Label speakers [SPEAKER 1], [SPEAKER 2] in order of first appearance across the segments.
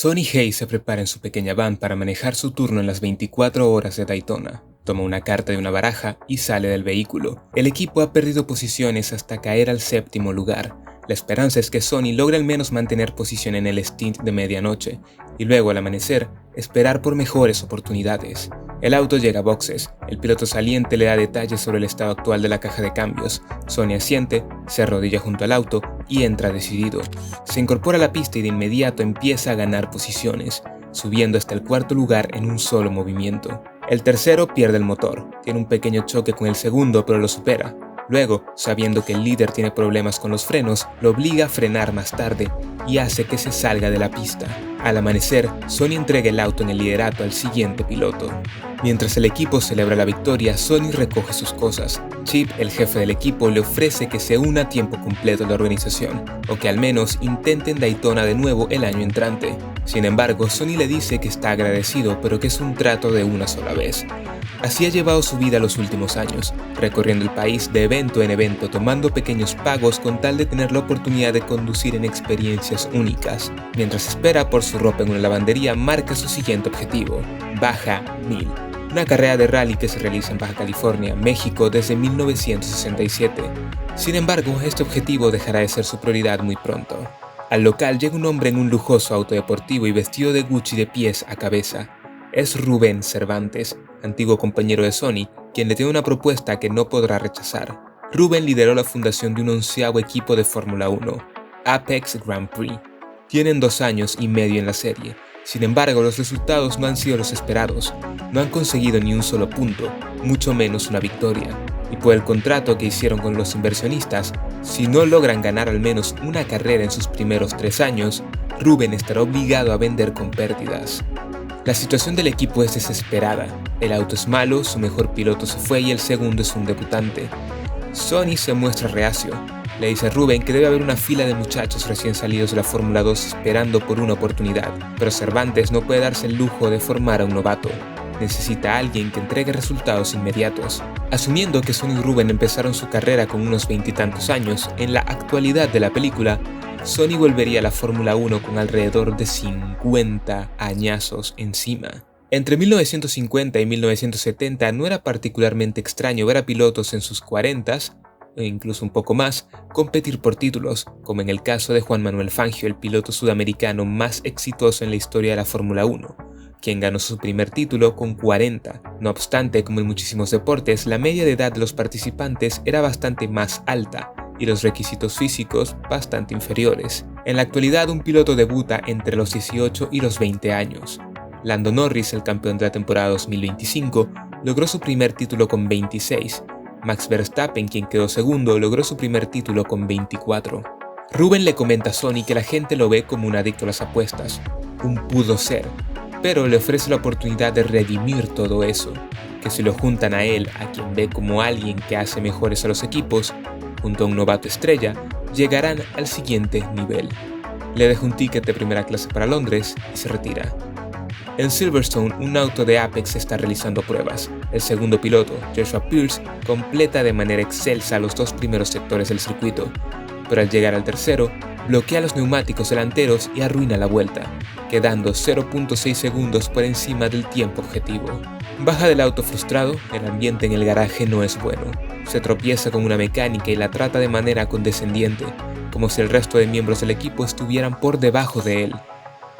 [SPEAKER 1] Sonny Hayes se prepara en su pequeña van para manejar su turno en las 24 horas de Daytona. Toma una carta de una baraja y sale del vehículo. El equipo ha perdido posiciones hasta caer al séptimo lugar. La esperanza es que Sonny logre al menos mantener posición en el stint de medianoche y luego al amanecer esperar por mejores oportunidades. El auto llega a boxes, el piloto saliente le da detalles sobre el estado actual de la caja de cambios. Sonny asiente, se arrodilla junto al auto y entra decidido. Se incorpora a la pista y de inmediato empieza a ganar posiciones, subiendo hasta el cuarto lugar en un solo movimiento. El tercero pierde el motor, tiene un pequeño choque con el segundo pero lo supera. Luego, sabiendo que el líder tiene problemas con los frenos, lo obliga a frenar más tarde y hace que se salga de la pista. Al amanecer, Sonny entrega el auto en el liderato al siguiente piloto. Mientras el equipo celebra la victoria, Sonny recoge sus cosas. Chip, el jefe del equipo, le ofrece que se una a tiempo completo a la organización, o que al menos intenten Daytona de nuevo el año entrante. Sin embargo, Sonny le dice que está agradecido, pero que es un trato de una sola vez. Así ha llevado su vida los últimos años, recorriendo el país de evento en evento, tomando pequeños pagos con tal de tener la oportunidad de conducir en experiencias únicas. Mientras espera por su ropa en una lavandería, marca su siguiente objetivo: Baja 1000. Una carrera de rally que se realiza en Baja California, México, desde 1967. Sin embargo, este objetivo dejará de ser su prioridad muy pronto. Al local llega un hombre en un lujoso auto deportivo y vestido de Gucci de pies a cabeza. Es Rubén Cervantes, antiguo compañero de Sonny, quien le tiene una propuesta que no podrá rechazar. Rubén lideró la fundación de un 11º equipo de Fórmula 1, Apex Grand Prix. Tienen 2 años y medio en la serie. Sin embargo, los resultados no han sido los esperados. No han conseguido ni un solo punto, mucho menos una victoria. Y por el contrato que hicieron con los inversionistas, si no logran ganar al menos una carrera en sus primeros 3 años, Rubén estará obligado a vender con pérdidas. La situación del equipo es desesperada. El auto es malo, su mejor piloto se fue y el segundo es un debutante. Sonny se muestra reacio. Le dice a Rubén que debe haber una fila de muchachos recién salidos de la Fórmula 2 esperando por una oportunidad, pero Cervantes no puede darse el lujo de formar a un novato. Necesita a alguien que entregue resultados inmediatos. Asumiendo que Sonny y Rubén empezaron su carrera con unos 20 y tantos años, en la actualidad de la película, Sonny volvería a la Fórmula 1 con alrededor de 50 añazos encima. Entre 1950 y 1970 no era particularmente extraño ver a pilotos en sus 40s, e incluso un poco más, competir por títulos, como en el caso de Juan Manuel Fangio, el piloto sudamericano más exitoso en la historia de la Fórmula 1, quien ganó su primer título con 40. No obstante, como en muchísimos deportes, la media de edad de los participantes era bastante más alta, y los requisitos físicos bastante inferiores. En la actualidad, un piloto debuta entre los 18 y los 20 años. Lando Norris, el campeón de la temporada 2025, logró su primer título con 26. Max Verstappen, quien quedó segundo, logró su primer título con 24. Rubén le comenta a Sonny que la gente lo ve como un adicto a las apuestas, un pudo ser, pero le ofrece la oportunidad de redimir todo eso, que si lo juntan a él, a quien ve como alguien que hace mejores a los equipos, junto a un novato estrella, llegarán al siguiente nivel. Le deja un ticket de primera clase para Londres y se retira. En Silverstone, un auto de Apex está realizando pruebas. El segundo piloto, Joshua Pierce, completa de manera excelsa los 2 primeros sectores del circuito, pero al llegar al tercero, bloquea los neumáticos delanteros y arruina la vuelta, quedando 0.6 segundos por encima del tiempo objetivo. Baja del auto frustrado, el ambiente en el garaje no es bueno. Se tropieza con una mecánica y la trata de manera condescendiente, como si el resto de miembros del equipo estuvieran por debajo de él.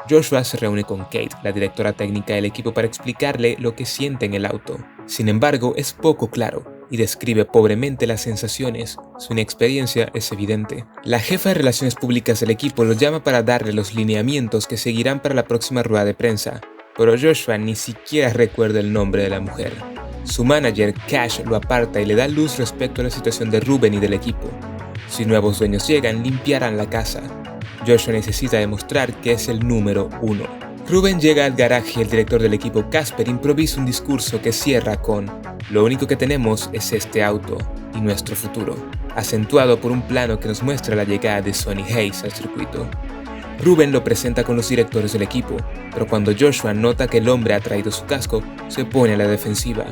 [SPEAKER 1] Joshua se reúne con Kate, la directora técnica del equipo, para explicarle lo que siente en el auto. Sin embargo, es poco claro y describe pobremente las sensaciones. Su inexperiencia es evidente. La jefa de relaciones públicas del equipo lo llama para darle los lineamientos que seguirán para la próxima rueda de prensa, pero Joshua ni siquiera recuerda el nombre de la mujer. Su manager, Cash, lo aparta y le da luz respecto a la situación de Rubén y del equipo. Si nuevos dueños llegan, limpiarán la casa. Joshua necesita demostrar que es el número 1. Rubén llega al garaje y el director del equipo, Casper, improvisa un discurso que cierra con: "Lo único que tenemos es este auto y nuestro futuro", acentuado por un plano que nos muestra la llegada de Sonny Hayes al circuito. Rubén lo presenta con los directores del equipo, pero cuando Joshua nota que el hombre ha traído su casco, se pone a la defensiva.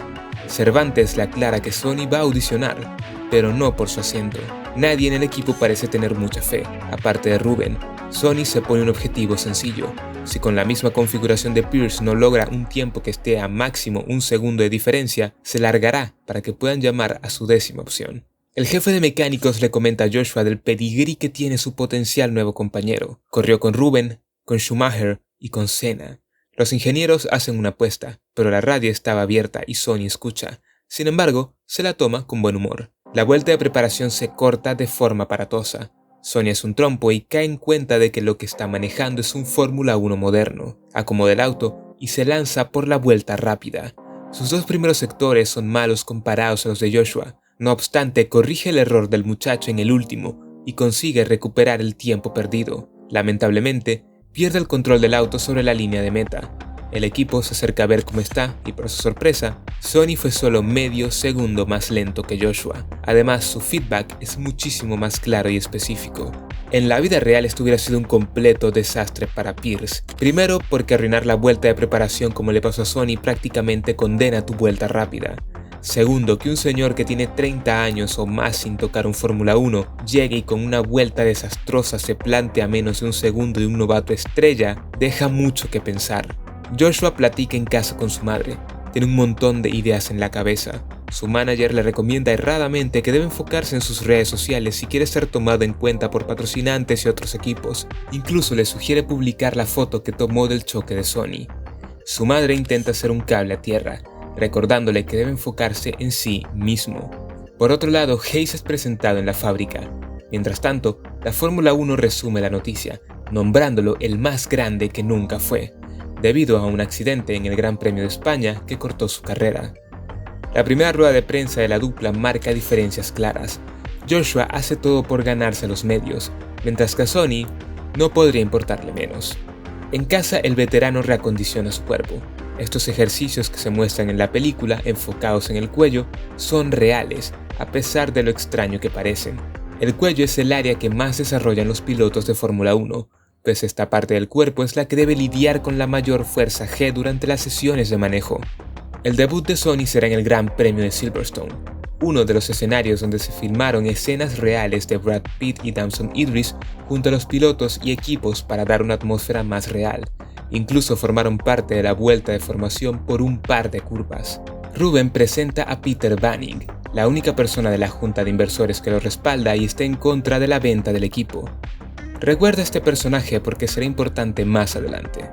[SPEAKER 1] Cervantes le aclara que Sonny va a audicionar, pero no por su asiento. Nadie en el equipo parece tener mucha fe, aparte de Ruben. Sony se pone un objetivo sencillo. Si con la misma configuración de Pierce no logra un tiempo que esté a máximo un segundo de diferencia, se largará para que puedan llamar a su décima opción. El jefe de mecánicos le comenta a Joshua del pedigrí que tiene su potencial nuevo compañero. Corrió con Ruben, con Schumacher y con Senna. Los ingenieros hacen una apuesta, pero la radio estaba abierta y Sony escucha. Sin embargo, se la toma con buen humor. La vuelta de preparación se corta de forma aparatosa. Sony es un trompo y cae en cuenta de que lo que está manejando es un Fórmula 1 moderno. Acomoda el auto y se lanza por la vuelta rápida. Sus dos primeros sectores son malos comparados a los de Joshua. No obstante, corrige el error del muchacho en el último y consigue recuperar el tiempo perdido. Lamentablemente, pierde el control del auto sobre la línea de meta. El equipo se acerca a ver cómo está y, por su sorpresa, Sony fue solo medio segundo más lento que Joshua. Además, su feedback es muchísimo más claro y específico. En la vida real esto hubiera sido un completo desastre para Pierce. Primero, porque arruinar la vuelta de preparación como le pasó a Sony prácticamente condena tu vuelta rápida. Segundo, que un señor que tiene 30 años o más sin tocar un Fórmula 1 llegue y con una vuelta desastrosa se plante a menos de un segundo de un novato estrella, deja mucho que pensar. Joshua platica en casa con su madre. Tiene un montón de ideas en la cabeza. Su manager le recomienda erradamente que debe enfocarse en sus redes sociales si quiere ser tomado en cuenta por patrocinantes y otros equipos. Incluso le sugiere publicar la foto que tomó del choque de Sony. Su madre intenta hacer un cable a tierra, recordándole que debe enfocarse en sí mismo. Por otro lado, Hayes es presentado en la fábrica. Mientras tanto, la Fórmula 1 resume la noticia, nombrándolo el más grande que nunca fue, debido a un accidente en el Gran Premio de España que cortó su carrera. La primera rueda de prensa de la dupla marca diferencias claras. Joshua hace todo por ganarse a los medios, mientras que a Sony no podría importarle menos. En casa, el veterano reacondiciona su cuerpo. Estos ejercicios que se muestran en la película, enfocados en el cuello, son reales, a pesar de lo extraño que parecen. El cuello es el área que más desarrollan los pilotos de Fórmula 1, pues esta parte del cuerpo es la que debe lidiar con la mayor fuerza G durante las sesiones de manejo. El debut de Sony será en el Gran Premio de Silverstone, uno de los escenarios donde se filmaron escenas reales de Brad Pitt y Damson Idris junto a los pilotos y equipos para dar una atmósfera más real. Incluso formaron parte de la vuelta de formación por un par de curvas. Ruben presenta a Peter Banning, la única persona de la junta de inversores que lo respalda y está en contra de la venta del equipo. Recuerda este personaje porque será importante más adelante.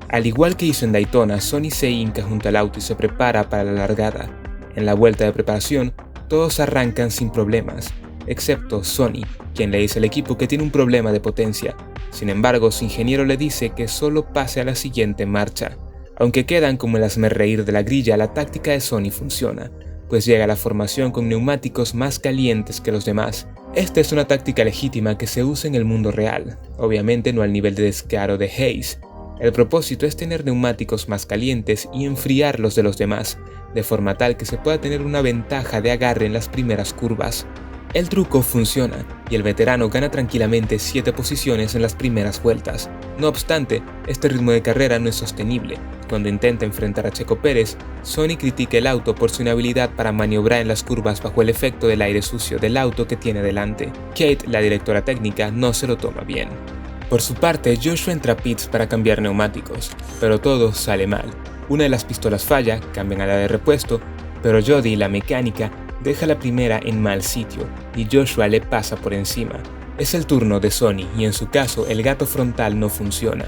[SPEAKER 1] Al igual que hizo en Daytona, Sony se hinca junto al auto y se prepara para la largada. En la vuelta de preparación, todos arrancan sin problemas, excepto Sony, quien le dice al equipo que tiene un problema de potencia. Sin embargo, su ingeniero le dice que solo pase a la siguiente marcha. Aunque quedan como el hazmerreír de la grilla, la táctica de Sony funciona, pues llega a la formación con neumáticos más calientes que los demás. Esta es una táctica legítima que se usa en el mundo real, obviamente no al nivel de descaro de Hayes. El propósito es tener neumáticos más calientes y enfriar los de los demás, de forma tal que se pueda tener una ventaja de agarre en las primeras curvas. El truco funciona, y el veterano gana tranquilamente 7 posiciones en las primeras vueltas. No obstante, este ritmo de carrera no es sostenible. Cuando intenta enfrentar a Checo Pérez, Sony critica el auto por su inhabilidad para maniobrar en las curvas bajo el efecto del aire sucio del auto que tiene delante. Kate, la directora técnica, no se lo toma bien. Por su parte, Joshua entra a pits para cambiar neumáticos, pero todo sale mal. Una de las pistolas falla, cambian a la de repuesto, pero Jody, la mecánica, deja la primera en mal sitio y Joshua le pasa por encima. Es el turno de Sony y en su caso el gato frontal no funciona.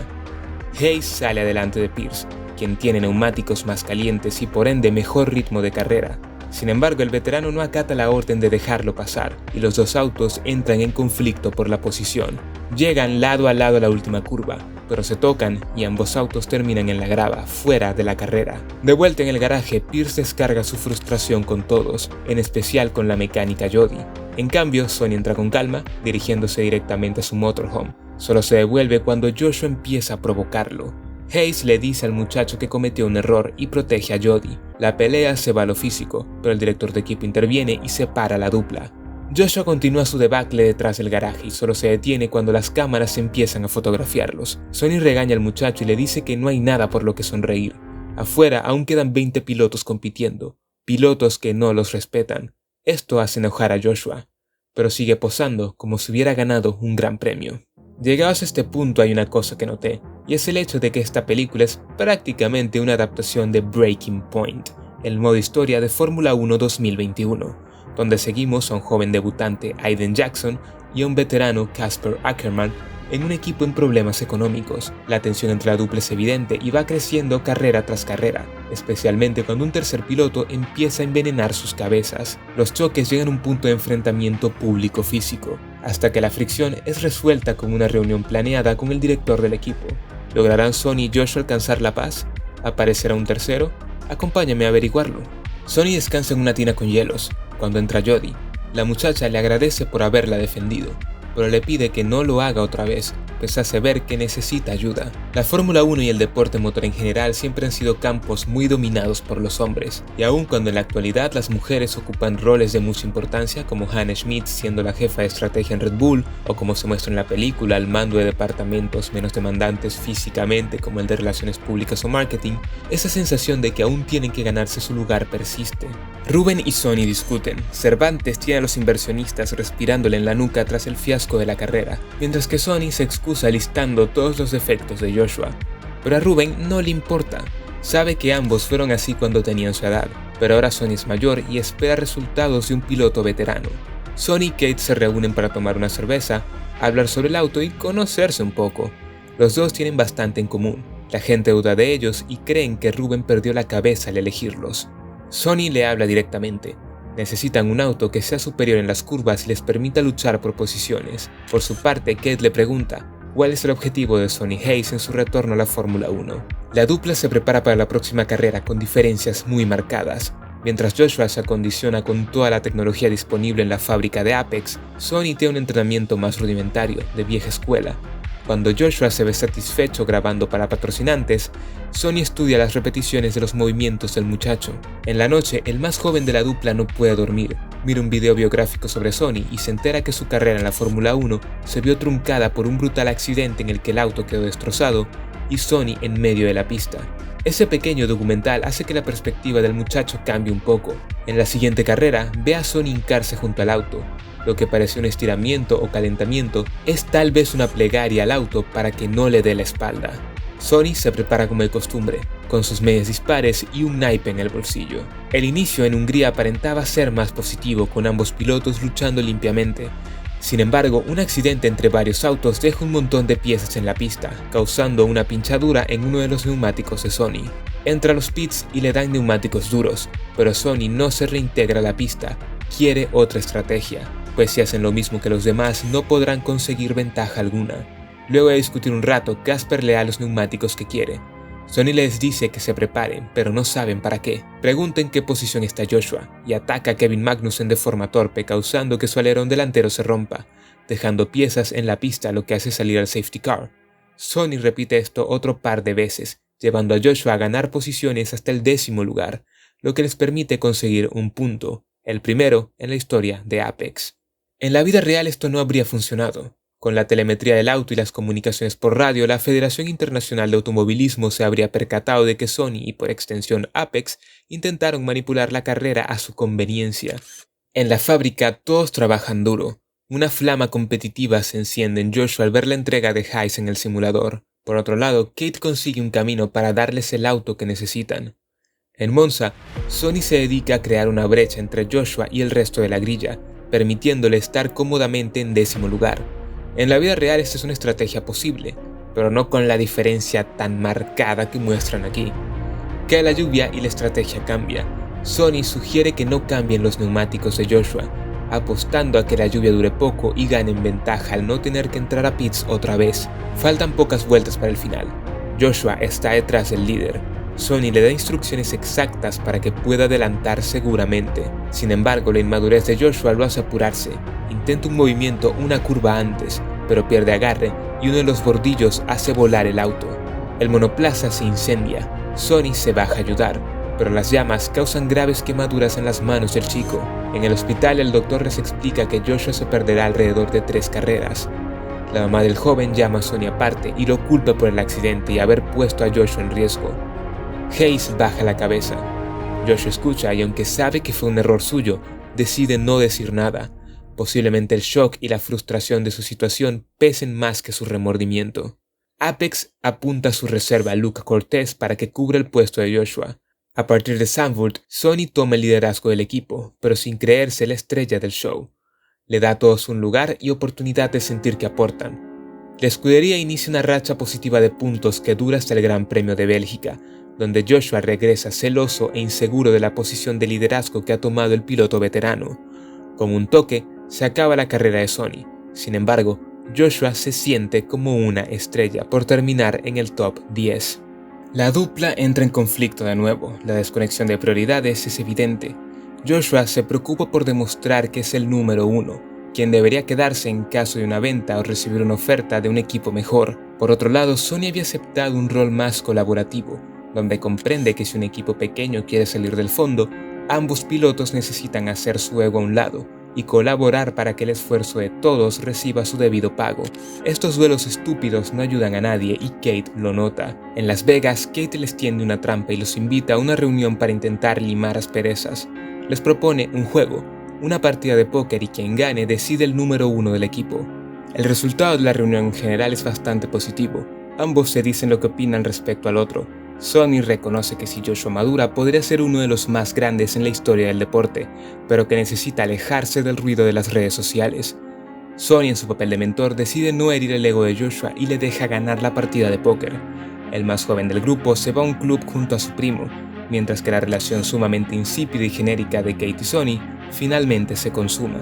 [SPEAKER 1] Hayes sale adelante de Pierce, quien tiene neumáticos más calientes y por ende mejor ritmo de carrera. Sin embargo, el veterano no acata la orden de dejarlo pasar y los dos autos entran en conflicto por la posición. Llegan lado a lado a la última curva, pero se tocan y ambos autos terminan en la grava, fuera de la carrera. De vuelta en el garaje, Pierce descarga su frustración con todos, en especial con la mecánica Jody. En cambio, Sony entra con calma, dirigiéndose directamente a su motorhome. Solo se devuelve cuando Joshua empieza a provocarlo. Hayes le dice al muchacho que cometió un error y protege a Jody. La pelea se va a lo físico, pero el director de equipo interviene y separa a la dupla. Joshua continúa su debacle detrás del garaje y solo se detiene cuando las cámaras empiezan a fotografiarlos. Sony regaña al muchacho y le dice que no hay nada por lo que sonreír. Afuera aún quedan 20 pilotos compitiendo, pilotos que no los respetan. Esto hace enojar a Joshua. pero sigue posando como si hubiera ganado un gran premio. Llegados a este punto hay una cosa que noté, y es el hecho de que esta película es prácticamente una adaptación de Breaking Point, el modo historia de Fórmula 1 2021, donde seguimos a un joven debutante Aiden Jackson y a un veterano Casper Ackerman en un equipo en problemas económicos. La tensión entre la dupla es evidente y va creciendo carrera tras carrera, especialmente cuando un tercer piloto empieza a envenenar sus cabezas. Los choques llegan a un punto de enfrentamiento público-físico, hasta que la fricción es resuelta con una reunión planeada con el director del equipo. ¿Lograrán Sonny y Joshua alcanzar la paz? ¿Aparecerá un tercero? Acompáñame a averiguarlo. Sonny descansa en una tina con hielos, cuando entra Jodie. La muchacha le agradece por haberla defendido, pero le pide que no lo haga otra vez, pues hace ver que necesita ayuda. La Fórmula 1 y el deporte motor en general siempre han sido campos muy dominados por los hombres, y aun cuando en la actualidad las mujeres ocupan roles de mucha importancia, como Hannah Schmidt siendo la jefa de estrategia en Red Bull, o como se muestra en la película, al mando de departamentos menos demandantes físicamente como el de relaciones públicas o marketing, esa sensación de que aún tienen que ganarse su lugar persiste. Ruben y Sonny discuten. Cervantes tiene a los inversionistas respirándole en la nuca tras el fiasco de la carrera, mientras que Sonny se excusa listando todos los defectos de Joshua. Pero a Ruben no le importa. Sabe que ambos fueron así cuando tenían su edad, pero ahora Sonny es mayor y espera resultados de un piloto veterano. Sonny y Kate se reúnen para tomar una cerveza, hablar sobre el auto y conocerse un poco. Los dos tienen bastante en común. La gente duda de ellos y creen que Ruben perdió la cabeza al elegirlos. Sonny le habla directamente. Necesitan un auto que sea superior en las curvas y les permita luchar por posiciones. Por su parte, Kate le pregunta cuál es el objetivo de Sonny Hayes en su retorno a la Fórmula 1. La dupla se prepara para la próxima carrera con diferencias muy marcadas. Mientras Joshua se acondiciona con toda la tecnología disponible en la fábrica de Apex, Sonny tiene un entrenamiento más rudimentario, de vieja escuela. Cuando Joshua se ve satisfecho grabando para patrocinantes, Sonny estudia las repeticiones de los movimientos del muchacho. En la noche, el más joven de la dupla no puede dormir. Mira un video biográfico sobre Sonny y se entera que su carrera en la Fórmula 1 se vio truncada por un brutal accidente en el que el auto quedó destrozado y Sonny en medio de la pista. Ese pequeño documental hace que la perspectiva del muchacho cambie un poco. En la siguiente carrera, ve a Sonny hincarse junto al auto. Lo que parece un estiramiento o calentamiento es tal vez una plegaria al auto para que no le dé la espalda. Sonny se prepara como de costumbre, con sus medias dispares y un naipe en el bolsillo. El inicio en Hungría aparentaba ser más positivo, con ambos pilotos luchando limpiamente. Sin embargo, un accidente entre varios autos deja un montón de piezas en la pista, causando una pinchadura en uno de los neumáticos de Sonny. Entra a los pits y le dan neumáticos duros, pero Sonny no se reintegra a la pista, quiere otra estrategia, pues si hacen lo mismo que los demás no podrán conseguir ventaja alguna. Luego de discutir un rato, Casper le da los neumáticos que quiere. Sonny les dice que se preparen, pero no saben para qué. Pregunta en qué posición está Joshua, y ataca a Kevin Magnussen de forma torpe, causando que su alerón delantero se rompa, dejando piezas en la pista, lo que hace salir al safety car. Sonny repite esto otro par de veces, llevando a Joshua a ganar posiciones hasta el 10º lugar, lo que les permite conseguir un punto, el primero en la historia de Apex. En la vida real esto no habría funcionado. Con la telemetría del auto y las comunicaciones por radio, la Federación Internacional de Automovilismo se habría percatado de que Sonny y por extensión Apex intentaron manipular la carrera a su conveniencia. En la fábrica todos trabajan duro. Una flama competitiva se enciende en Joshua al ver la entrega de Hayes en el simulador. Por otro lado, Kate consigue un camino para darles el auto que necesitan. En Monza, Sonny se dedica a crear una brecha entre Joshua y el resto de la grilla, permitiéndole estar cómodamente en 10º lugar. En la vida real esta es una estrategia posible, pero no con la diferencia tan marcada que muestran aquí. Cae la lluvia y la estrategia cambia. Sonny sugiere que no cambien los neumáticos de Joshua, apostando a que la lluvia dure poco y ganen ventaja al no tener que entrar a pits otra vez. Faltan pocas vueltas para el final. Joshua está detrás del líder. Sonny le da instrucciones exactas para que pueda adelantar seguramente. Sin embargo, la inmadurez de Joshua lo hace apurarse. Intenta un movimiento una curva antes, pero pierde agarre y uno de los bordillos hace volar el auto. El monoplaza se incendia. Sonny se baja a ayudar, pero las llamas causan graves quemaduras en las manos del chico. En el hospital, el doctor les explica que Joshua se perderá alrededor de 3 carreras. La mamá del joven llama a Sonny aparte y lo culpa por el accidente y haber puesto a Joshua en riesgo. Hayes baja la cabeza. Joshua escucha y aunque sabe que fue un error suyo, decide no decir nada. Posiblemente el shock y la frustración de su situación pesen más que su remordimiento. Apex apunta su reserva a Luca Cortés para que cubra el puesto de Joshua. A partir de Zandvoort, Sonny toma el liderazgo del equipo, pero sin creerse la estrella del show. Le da a todos un lugar y oportunidad de sentir que aportan. La escudería inicia una racha positiva de puntos que dura hasta el Gran Premio de Bélgica, donde Joshua regresa celoso e inseguro de la posición de liderazgo que ha tomado el piloto veterano. Con un toque, se acaba la carrera de Sonny. Sin embargo, Joshua se siente como una estrella por terminar en el top 10. La dupla entra en conflicto de nuevo, la desconexión de prioridades es evidente. Joshua se preocupa por demostrar que es el número 1, quien debería quedarse en caso de una venta o recibir una oferta de un equipo mejor. Por otro lado, Sonny había aceptado un rol más colaborativo, donde comprende que si un equipo pequeño quiere salir del fondo, ambos pilotos necesitan hacer su ego a un lado y colaborar para que el esfuerzo de todos reciba su debido pago. Estos duelos estúpidos no ayudan a nadie y Kate lo nota. En Las Vegas, Kate les tiende una trampa y los invita a una reunión para intentar limar asperezas. Les propone un juego, una partida de póker y quien gane decide el número 1 del equipo. El resultado de la reunión en general es bastante positivo. Ambos se dicen lo que opinan respecto al otro. Sonny reconoce que si Joshua madura podría ser uno de los más grandes en la historia del deporte, pero que necesita alejarse del ruido de las redes sociales. Sonny, en su papel de mentor, decide no herir el ego de Joshua y le deja ganar la partida de póker. El más joven del grupo se va a un club junto a su primo, mientras que la relación sumamente insípida y genérica de Kate y Sonny finalmente se consuma.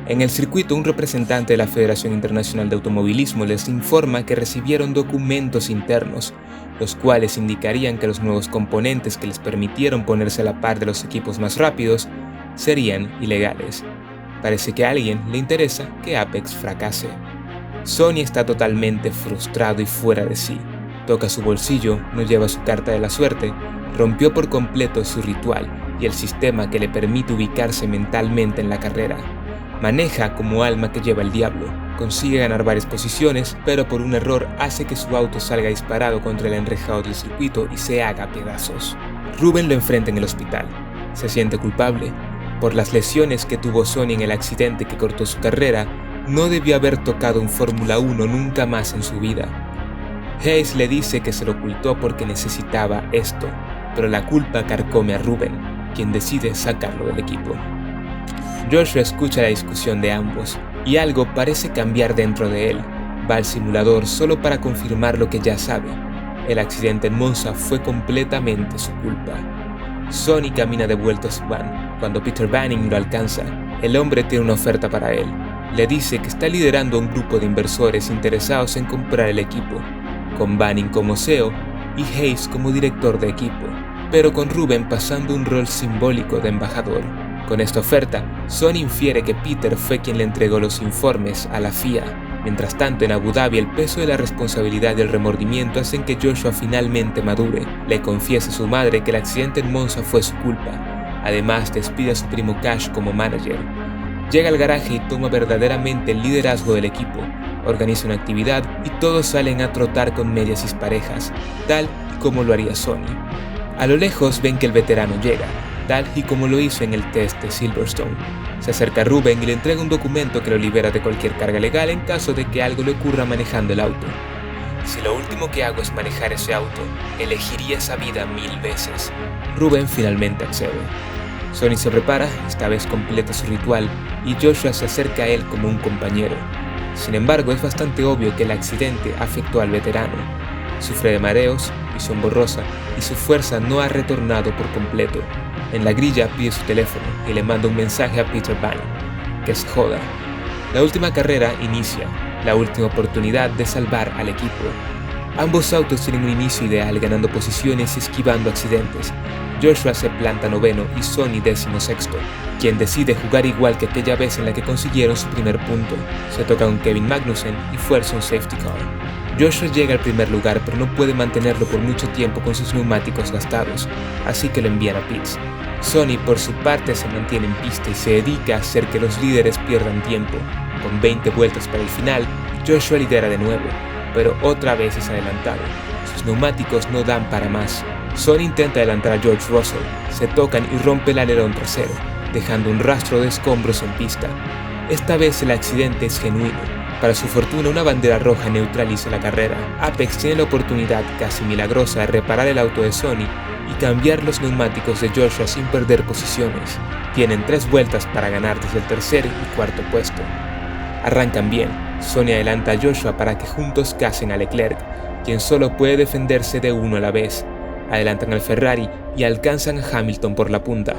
[SPEAKER 1] En el circuito, un representante de la Federación Internacional de Automovilismo les informa que recibieron documentos internos, los cuales indicarían que los nuevos componentes que les permitieron ponerse a la par de los equipos más rápidos serían ilegales. Parece que a alguien le interesa que Apex fracase. Sonny está totalmente frustrado y fuera de sí. Toca su bolsillo, no lleva su carta de la suerte, rompió por completo su ritual y el sistema que le permite ubicarse mentalmente en la carrera. Maneja como alma que lleva el diablo, consigue ganar varias posiciones, pero por un error hace que su auto salga disparado contra el enrejado del circuito y se haga pedazos. Ruben lo enfrenta en el hospital. Se siente culpable. Por las lesiones que tuvo Sonny en el accidente que cortó su carrera, no debió haber tocado un Fórmula 1 nunca más en su vida. Hayes le dice que se lo ocultó porque necesitaba esto, pero la culpa carcome a Ruben, quien decide sacarlo del equipo. Joshua escucha la discusión de ambos, y algo parece cambiar dentro de él. Va al simulador solo para confirmar lo que ya sabe. El accidente en Monza fue completamente su culpa. Sonny camina de vuelta a su van. Cuando Peter Banning lo alcanza, el hombre tiene una oferta para él. Le dice que está liderando un grupo de inversores interesados en comprar el equipo, con Banning como CEO y Hayes como director de equipo, pero con Ruben pasando un rol simbólico de embajador. Con esta oferta, Sonny infiere que Peter fue quien le entregó los informes a la FIA. Mientras tanto, en Abu Dhabi, el peso de la responsabilidad y el remordimiento hacen que Joshua finalmente madure. Le confiesa a su madre que el accidente en Monza fue su culpa. Además, despide a su primo Cash como manager. Llega al garaje y toma verdaderamente el liderazgo del equipo. Organiza una actividad y todos salen a trotar con medias y parejas, tal como lo haría Sonny. A lo lejos ven que el veterano llega, tal y como lo hizo en el test de Silverstone. Se acerca a Ruben y le entrega un documento que lo libera de cualquier carga legal en caso de que algo le ocurra manejando el auto. Si lo último que hago es manejar ese auto, elegiría esa vida 1000 veces. Ruben finalmente accede. Sonny se prepara, esta vez completa su ritual, y Joshua se acerca a él como un compañero. Sin embargo, es bastante obvio que el accidente afectó al veterano. Sufre de mareos, visión borrosa, y su fuerza no ha retornado por completo. En la grilla pide su teléfono y le manda un mensaje a Peter Banning, que se joda. La última carrera inicia, la última oportunidad de salvar al equipo. Ambos autos tienen un inicio ideal, ganando posiciones y esquivando accidentes. Joshua se planta noveno y Sonny 16º, quien decide jugar igual que aquella vez en la que consiguieron su primer punto. Se toca con Kevin Magnussen y fuerza un safety car. Joshua llega al primer lugar, pero no puede mantenerlo por mucho tiempo con sus neumáticos gastados, así que lo envían a pits. Sonny, por su parte, se mantiene en pista y se dedica a hacer que los líderes pierdan tiempo. Con 20 vueltas para el final, Joshua lidera de nuevo, pero otra vez es adelantado. Sus neumáticos no dan para más. Sonny intenta adelantar a George Russell, se tocan y rompe el alerón trasero, dejando un rastro de escombros en pista. Esta vez el accidente es genuino. Para su fortuna, una bandera roja neutraliza la carrera. Apex tiene la oportunidad casi milagrosa de reparar el auto de Sonny y cambiar los neumáticos de Joshua sin perder posiciones. Tienen 3 vueltas para ganar desde el tercer y cuarto puesto. Arrancan bien. Sonny adelanta a Joshua para que juntos casen a Leclerc, quien solo puede defenderse de uno a la vez. Adelantan al Ferrari y alcanzan a Hamilton por la punta.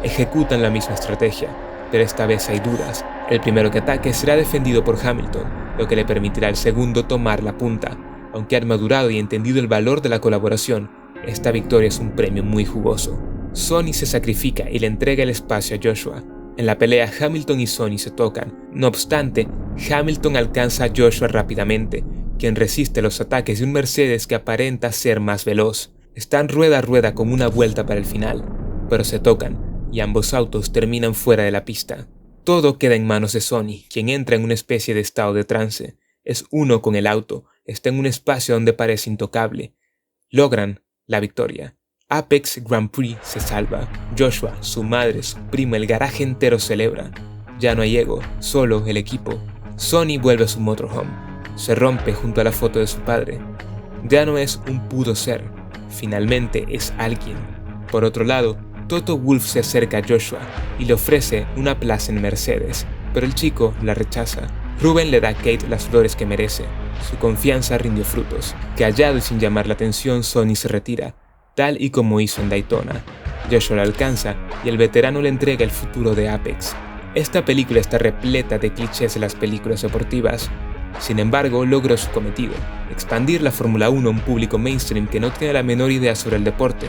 [SPEAKER 1] Ejecutan la misma estrategia, pero esta vez hay dudas. El primero que ataque será defendido por Hamilton, lo que le permitirá al segundo tomar la punta. Aunque han madurado y entendido el valor de la colaboración, esta victoria es un premio muy jugoso. Sonny se sacrifica y le entrega el espacio a Joshua. En la pelea, Hamilton y Sonny se tocan. No obstante, Hamilton alcanza a Joshua rápidamente, quien resiste los ataques de un Mercedes que aparenta ser más veloz. Están rueda a rueda con una vuelta para el final, pero se tocan y ambos autos terminan fuera de la pista. Todo queda en manos de Sonny, quien entra en una especie de estado de trance. Es uno con el auto, está en un espacio donde parece intocable. Logran la victoria. Apex Grand Prix se salva. Joshua, su madre, su primo, el garaje entero celebra. Ya no hay ego, solo el equipo. Sonny vuelve a su motorhome. Se rompe junto a la foto de su padre. Ya no es un pudo ser, finalmente es alguien. Por otro lado, Toto Wolff se acerca a Joshua y le ofrece una plaza en Mercedes, pero el chico la rechaza. Ruben le da a Kate las flores que merece. Su confianza rindió frutos. Callado y sin llamar la atención, Sonny se retira, tal y como hizo en Daytona. Joshua lo alcanza y el veterano le entrega el futuro de Apex. Esta película está repleta de clichés de las películas deportivas. Sin embargo, logró su cometido, expandir la Fórmula 1 a un público mainstream que no tiene la menor idea sobre el deporte,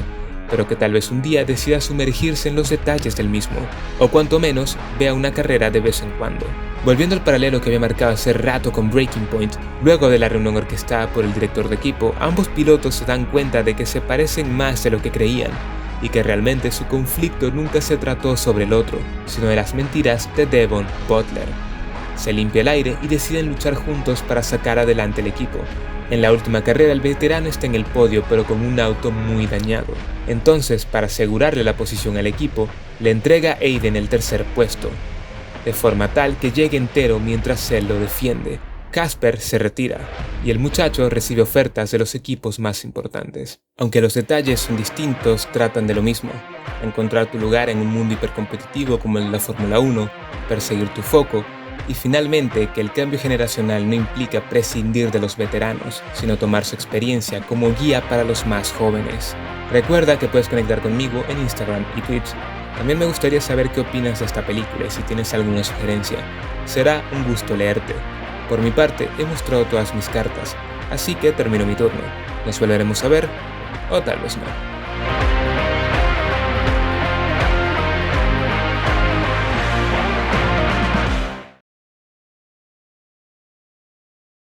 [SPEAKER 1] pero que tal vez un día decida sumergirse en los detalles del mismo, o cuanto menos vea una carrera de vez en cuando. Volviendo al paralelo que había marcado hace rato con Breaking Point, luego de la reunión orquestada por el director de equipo, ambos pilotos se dan cuenta de que se parecen más de lo que creían, y que realmente su conflicto nunca se trató sobre el otro, sino de las mentiras de Devon Butler. Se limpia el aire y deciden luchar juntos para sacar adelante el equipo. En la última carrera el veterano está en el podio pero con un auto muy dañado. Entonces, para asegurarle la posición al equipo, le entrega a Aiden el tercer puesto, de forma tal que llegue entero mientras él lo defiende. Casper se retira y el muchacho recibe ofertas de los equipos más importantes. Aunque los detalles son distintos, tratan de lo mismo: encontrar tu lugar en un mundo hipercompetitivo como el de la Fórmula 1, perseguir tu foco, y finalmente que el cambio generacional no implica prescindir de los veteranos, sino tomar su experiencia como guía para los más jóvenes. Recuerda que puedes conectar conmigo en Instagram y Twitch. También me gustaría saber qué opinas de esta película y si tienes alguna sugerencia. Será un gusto leerte. Por mi parte, he mostrado todas mis cartas, así que termino mi turno. Nos volveremos a ver, o tal vez no.